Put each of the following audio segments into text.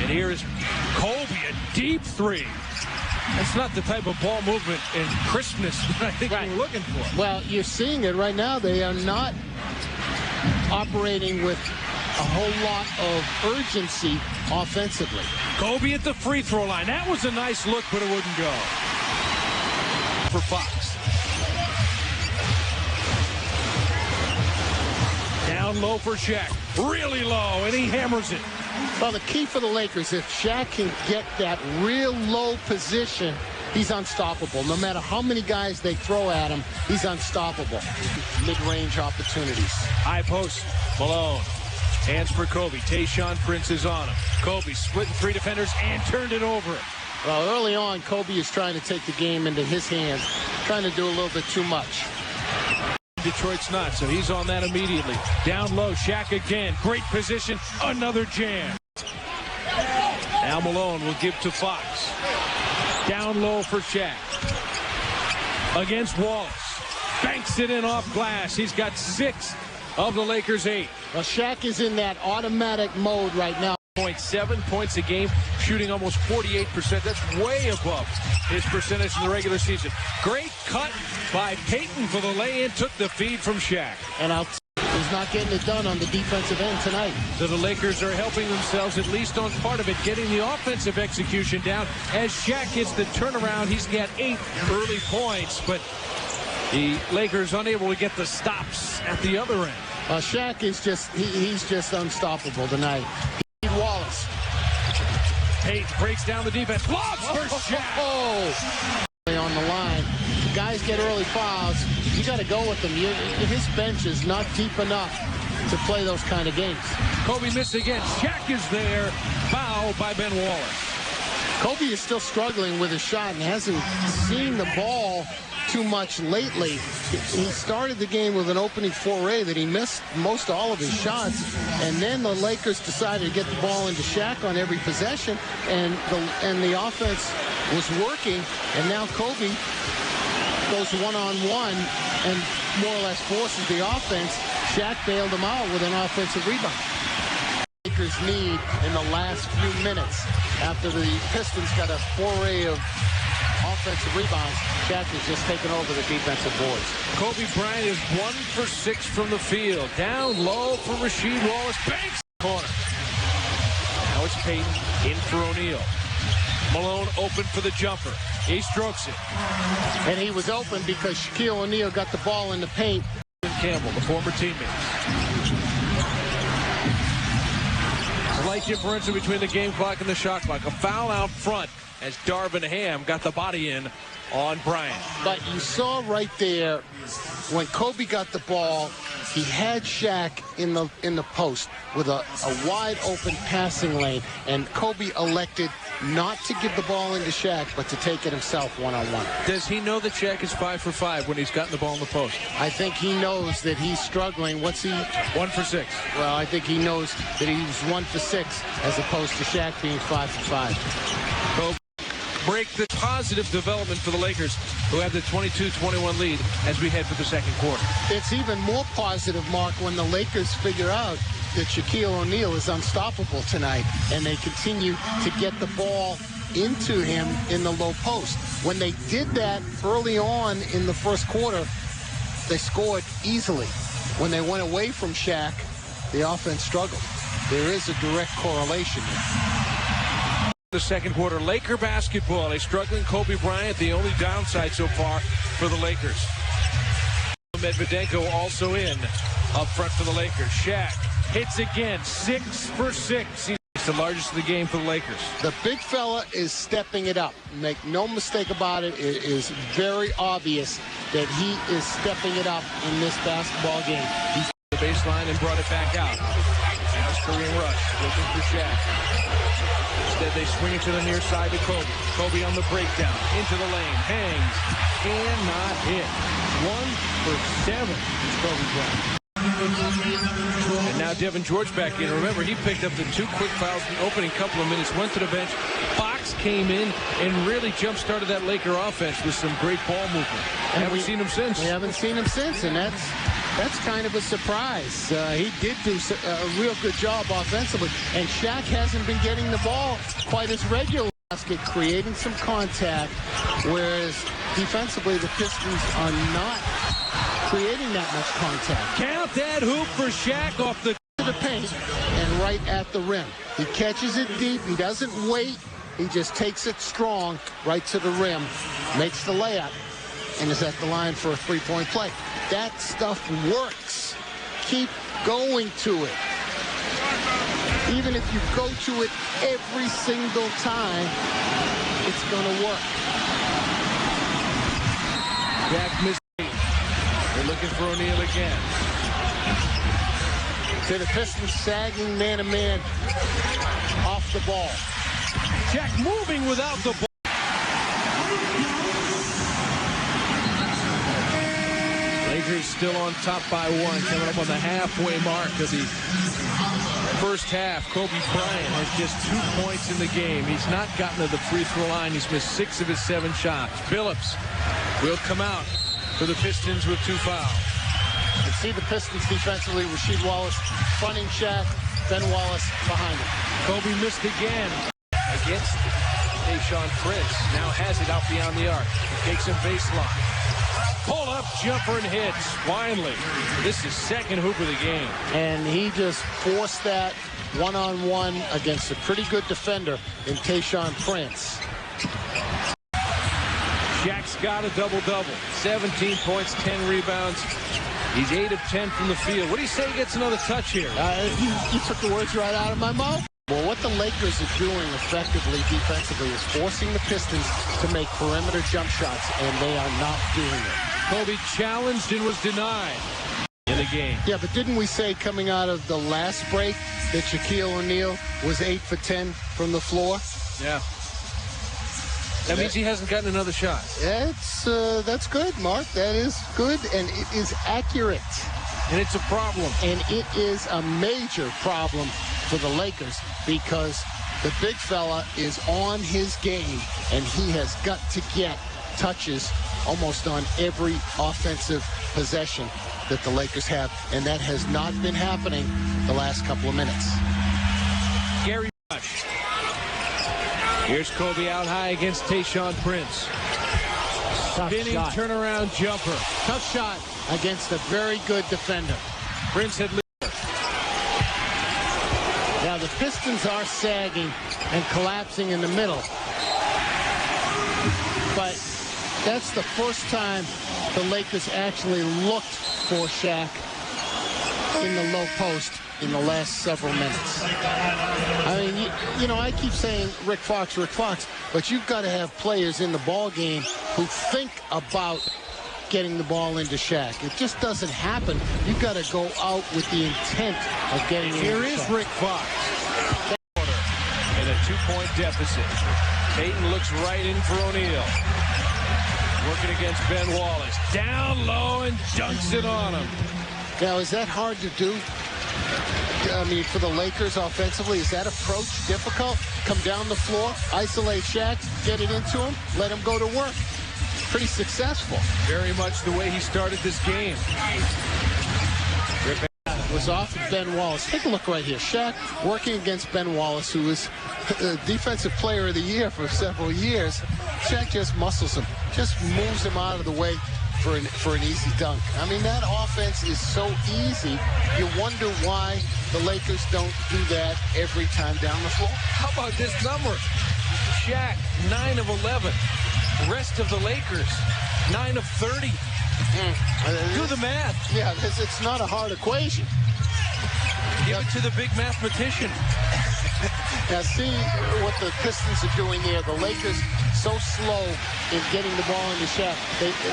And here is Kobe, a deep three. That's not the type of ball movement and crispness that I think we're looking for. Well, you're seeing it right now. They are not operating with a whole lot of urgency offensively. Kobe at the free throw line. That was a nice look, but it wouldn't go. For Fox. Down low for Shaq. Really low, and he hammers it. Well, the key for the Lakers, if Shaq can get that real low position, he's unstoppable. No matter how many guys they throw at him, he's unstoppable. Mid-range opportunities. High post, Malone. Hands for Kobe. Tayshaun Prince is on him. Kobe splitting three defenders and turned it over. Well, early on, Kobe is trying to take the game into his hands, trying to do a little bit too much. Detroit's not, so he's on that immediately. Down low, Shaq again. Great position. Another jam. Now Malone will give to Fox. Down low for Shaq. Against Wallace. Banks it in off glass. He's got 6 of the Lakers' 8. Well, Shaq is in that automatic mode right now. 7 points a game, shooting almost 48%. That's way above his percentage in the regular season. Great cut by Payton for the lay-in. Took the feed from Shaq. And he's not getting it done on the defensive end tonight. So the Lakers are helping themselves, at least on part of it, getting the offensive execution down. As Shaq gets the turnaround, he's got 8 early points, but the Lakers unable to get the stops at the other end. Shaq is he's just unstoppable tonight. Wallace. Payton breaks down the defense. Blocks for Shaq. On the line. Guys get early fouls. You got to go with them. His bench is not deep enough to play those kind of games. Kobe missed again. Shaq is there. Foul by Ben Wallace. Kobe is still struggling with his shot and hasn't seen the ball too much lately. He started the game with an opening foray that he missed most all of his shots, and then the Lakers decided to get the ball into Shaq on every possession, and the offense was working, and now Kobe goes one-on-one and more or less forces the offense. Shaq bailed him out with an offensive rebound. Lakers need in the last few minutes after the Pistons got a foray of offensive rebounds. Shaq is just taking over the defensive boards. Kobe Bryant is 1 for 6 from the field. Down low for Rasheed Wallace. Banks corner. Now it's Payton in for O'Neal. Malone open for the jumper. He strokes it. And he was open because Shaquille O'Neal got the ball in the paint. Campbell, the former teammate. Slight differential between the game clock and the shot clock. A foul out front as Darvin Ham got the body in on Bryant. But you saw right there when Kobe got the ball, he had Shaq in the post with a wide open passing lane, and Kobe elected not to give the ball into Shaq, but to take it himself one-on-one. Does he know that Shaq is 5 for 5 when he's gotten the ball in the post? I think he knows that he's struggling. What's he? 1 for 6. Well, I think he knows that he's 1 for 6 as opposed to Shaq being 5 for 5. Kobe break the positive development for the Lakers, who have the 22-21 lead as we head for the second quarter. It's even more positive, Mark, when the Lakers figure out that Shaquille O'Neal is unstoppable tonight, and they continue to get the ball into him in the low post. When they did that early on in the first quarter, they scored easily. When they went away from Shaq, the offense struggled. There is a direct correlation there. The second quarter, Laker basketball. A struggling Kobe Bryant, the only downside so far for the Lakers. Medvedenko also in up front for the Lakers. Shaq hits again, 6 for 6. He's the largest of the game for the Lakers. The big fella is stepping it up. Make no mistake about it. It is very obvious that he is stepping it up in this basketball game. He's the baseline and brought it back out. Now it's Korean rush, looking for Shaq. Instead, they swing it to the near side to Kobe. Kobe on the breakdown, into the lane, hangs, cannot hit. 1 for 7 is Kobe Bryant. And now Devin George back in. Remember, he picked up the 2 quick fouls in the opening couple of minutes, went to the bench. Fox came in and really jump-started that Laker offense with some great ball movement. And haven't seen him since. We haven't seen him since, and that's That's kind of a surprise. He did do a real good job offensively, and Shaq hasn't been getting the ball quite as regularly. Basket, creating some contact, whereas defensively the Pistons are not creating that much contact. Count that hoop for Shaq off the paint and right at the rim. He catches it deep. He doesn't wait. He just takes it strong right to the rim, makes the layup, and is at the line for a three-point play. That stuff works. Keep going to it. Even if you go to it every single time, it's going to work. Jack missed. They're looking for O'Neal again. To the Pistons sagging man-to-man off the ball. Jack moving without the ball. Lakers still on top by one, coming up on the halfway mark of the first half. Kobe Bryant has just 2 points in the game. He's not gotten to the free throw line. He's missed 6 of his 7 shots. Billups will come out for the Pistons with 2 fouls. You see the Pistons defensively. Rasheed Wallace fronting Shaq, Ben Wallace behind him. Kobe missed again against Tayshaun Prince. Now has it out beyond the arc. He takes him baseline. Pull up, jumper, and hits. Finally, this is second hoop of the game. And he just forced that one-on-one against a pretty good defender in Tayshaun Prince. Shaq's got a double-double. 17 points, 10 rebounds. He's 8 of 10 from the field. What do you say he gets another touch here? You took the words right out of my mouth. Well, what the Lakers are doing effectively defensively is forcing the Pistons to make perimeter jump shots, and they are not doing it. Kobe challenged and was denied in the game. Yeah, but didn't we say coming out of the last break that Shaquille O'Neal was 8 for 10 from the floor? Yeah. That means he hasn't gotten another shot. That's good, Mark. That is good, and it is accurate. And it's a problem. And it is a major problem for the Lakers because the big fella is on his game, and he has got to get touches almost on every offensive possession that the Lakers have, and that has not been happening the last couple of minutes. Gary Rush. Here's Kobe out high against Tayshaun Prince. Spinning turnaround jumper. Tough shot against a very good defender. Prince had lead. Now the Pistons are sagging and collapsing in the middle. But that's the first time the Lakers actually looked for Shaq in the low post in the last several minutes. I mean, you know, I keep saying Rick Fox, but you've got to have players in the ball game who think about getting the ball into Shaq. It just doesn't happen. You've got to go out with the intent of getting it. Here is Rick Fox. In a 2-point deficit. Payton looks right in for O'Neal. Working against Ben Wallace. Down low and dunks it on him. Now, is that hard to do? I mean, for the Lakers offensively, is that approach difficult? Come down the floor, isolate Shaq, get it into him, let him go to work. Pretty successful. Very much the way he started this game. It was off of Ben Wallace. Take a look right here. Shaq working against Ben Wallace, who was Defensive Player of the Year for several years. Shaq just muscles him, just moves him out of the way for an easy dunk. I mean, that offense is so easy. You wonder why the Lakers don't do that every time down the floor. How about this number? Shaq, 9 of 11. The rest of the Lakers, 9 of 30. Do the math. Yeah, it's not a hard equation. Give it to the big mathematician. Now, see what the Pistons are doing there. The Lakers so slow in getting the ball into Shaq.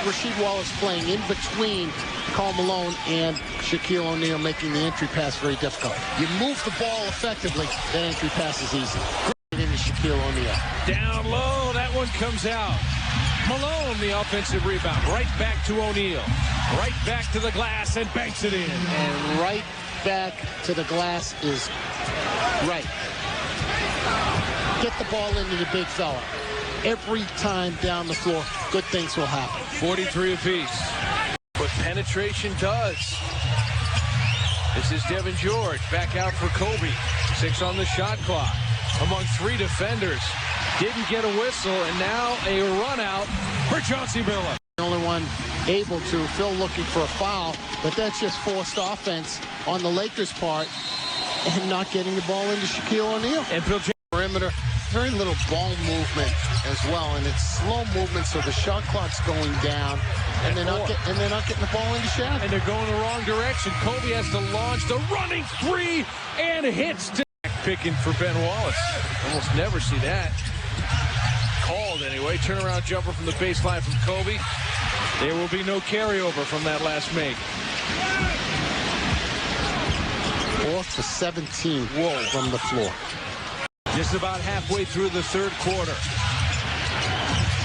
Rasheed Wallace playing in between Karl Malone and Shaquille O'Neal, making the entry pass very difficult. You move the ball effectively, that entry pass is easy. Great into Shaquille O'Neal. Down low, that one comes out. Malone, the offensive rebound. Right back to O'Neal. Right back to the glass and banks it in. And right back to the glass is right. Get the ball into the big fella. Every time down the floor, good things will happen. 43 apiece. Puts penetration does. This is Devin George back out for Kobe. 6 on the shot clock. Among 3 defenders. Didn't get a whistle, and now a run out for Chauncey Miller. The only one able to. Phil looking for a foul, but that's just forced offense on the Lakers' part and not getting the ball into Shaquille O'Neal. And Phil perimeter, very little ball movement as well, and it's slow movement, so the shot clock's going down, and they're not getting the ball into Shaq. And they're going the wrong direction. Kobe has to launch the running 3 and hits. Picking for Ben Wallace. Almost never see that. Called anyway. Turnaround jumper from the baseline from Kobe. There will be no carryover from that last make. 4 for 17 from the floor. Just about halfway through the third quarter.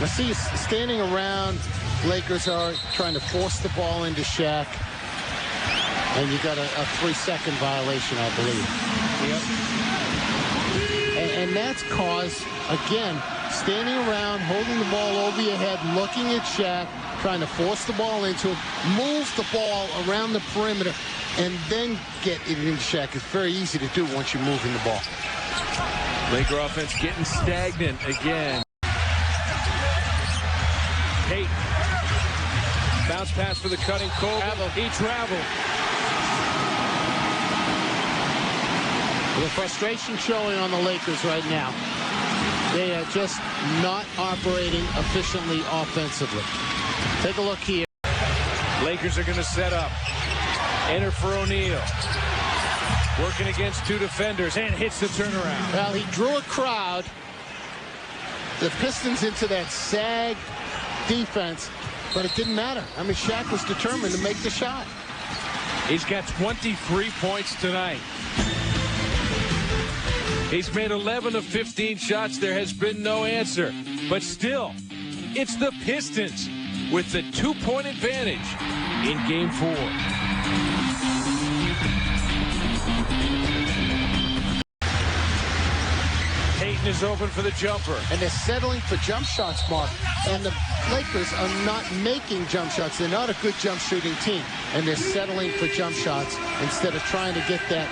I see you standing around. Lakers are trying to force the ball into Shaq. And you got a 3-second violation, I believe. Yep. And that's caused, again, standing around, holding the ball over your head, looking at Shaq, trying to force the ball into him, move the ball around the perimeter, and then get it into Shaq. It's very easy to do once you're moving the ball. Laker offense getting stagnant again. Payton. Bounce pass for the cutting Kobe. He traveled. The frustration showing on the Lakers right now. They are just not operating efficiently offensively. Take a look here. Lakers are going to set up. Enter for O'Neal. Working against 2 defenders and hits the turnaround. Well, he drew a crowd. The Pistons into that sag defense, but it didn't matter. I mean, Shaq was determined to make the shot. He's got 23 points tonight. He's made 11 of 15 shots. There has been no answer. But still, it's the Pistons with the 2-point advantage in Game 4. Payton is open for the jumper. And they're settling for jump shots, Mark. And the Lakers are not making jump shots. They're not a good jump shooting team. And they're settling for jump shots instead of trying to get that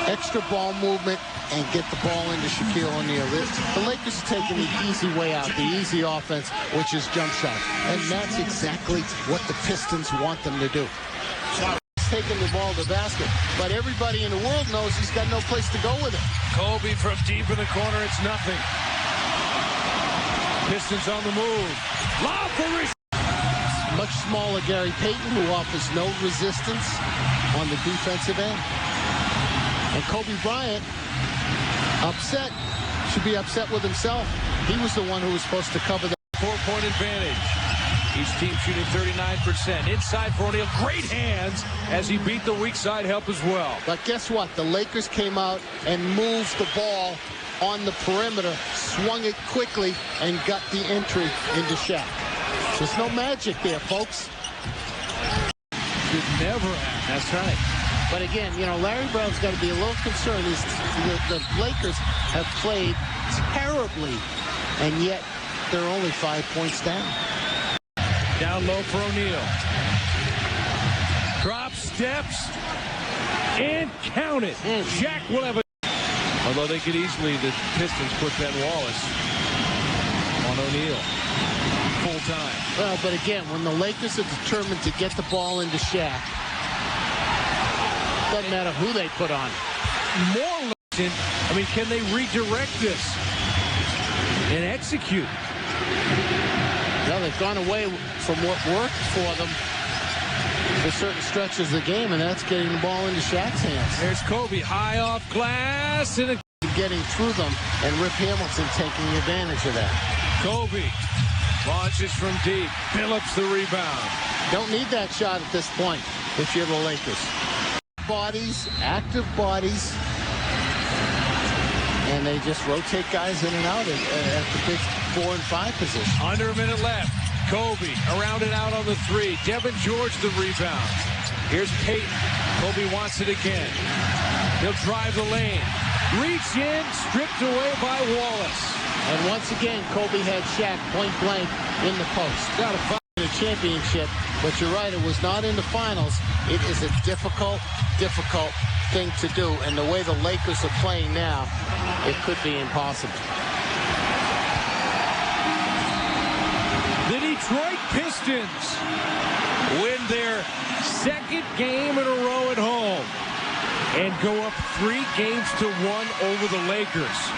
extra ball movement and get the ball into Shaquille O'Neal. The Lakers are taking the easy way out, the easy offense, which is jump shots. And that's exactly what the Pistons want them to do. He's taking the ball to the basket, but everybody in the world knows he's got no place to go with it. Kobe from deep in the corner, it's nothing. Pistons on the move. Lob for much smaller Gary Payton, who offers no resistance on the defensive end. And Kobe Bryant, upset, should be upset with himself. He was the one who was supposed to cover that. 4-point advantage. Each team shooting 39%. Inside for O'Neal. Great hands as he beat the weak side help as well. But guess what? The Lakers came out and moved the ball on the perimeter, swung it quickly, and got the entry into Shaq. There's no magic there, folks. Should never have. That's right. But again, you know, Larry Brown's got to be a little concerned. The Lakers have played terribly, and yet they're only 5 points down. Down low for O'Neal. Drop steps and count it. Shaq will have a... Although they could easily, the Pistons put Ben Wallace on O'Neal full time. Well, but again, when the Lakers are determined to get the ball into Shaq, doesn't matter who they put on. More, I mean, can they redirect this and execute? Well, they've gone away from what worked for them for certain stretches of the game, and that's getting the ball into Shaq's hands. There's Kobe, high off glass, and getting through them, and Rip Hamilton taking advantage of that. Kobe launches from deep. Phillips the rebound. Don't need that shot at this point if you're the Lakers. Bodies, active bodies, and they just rotate guys in and out at the big 4 and 5 position. Under a minute left. Kobe around and out on the 3. Devin George the rebound. Here's Payton. Kobe wants it again. He'll drive the lane. Reach in, stripped away by Wallace. And once again, Kobe had Shaq point blank in the post. Got a 5 a championship. But you're right, it was not in the finals. It is a difficult thing to do. And the way the Lakers are playing now, it could be impossible. The Detroit Pistons win their second game in a row at home and go up 3-1 over the Lakers.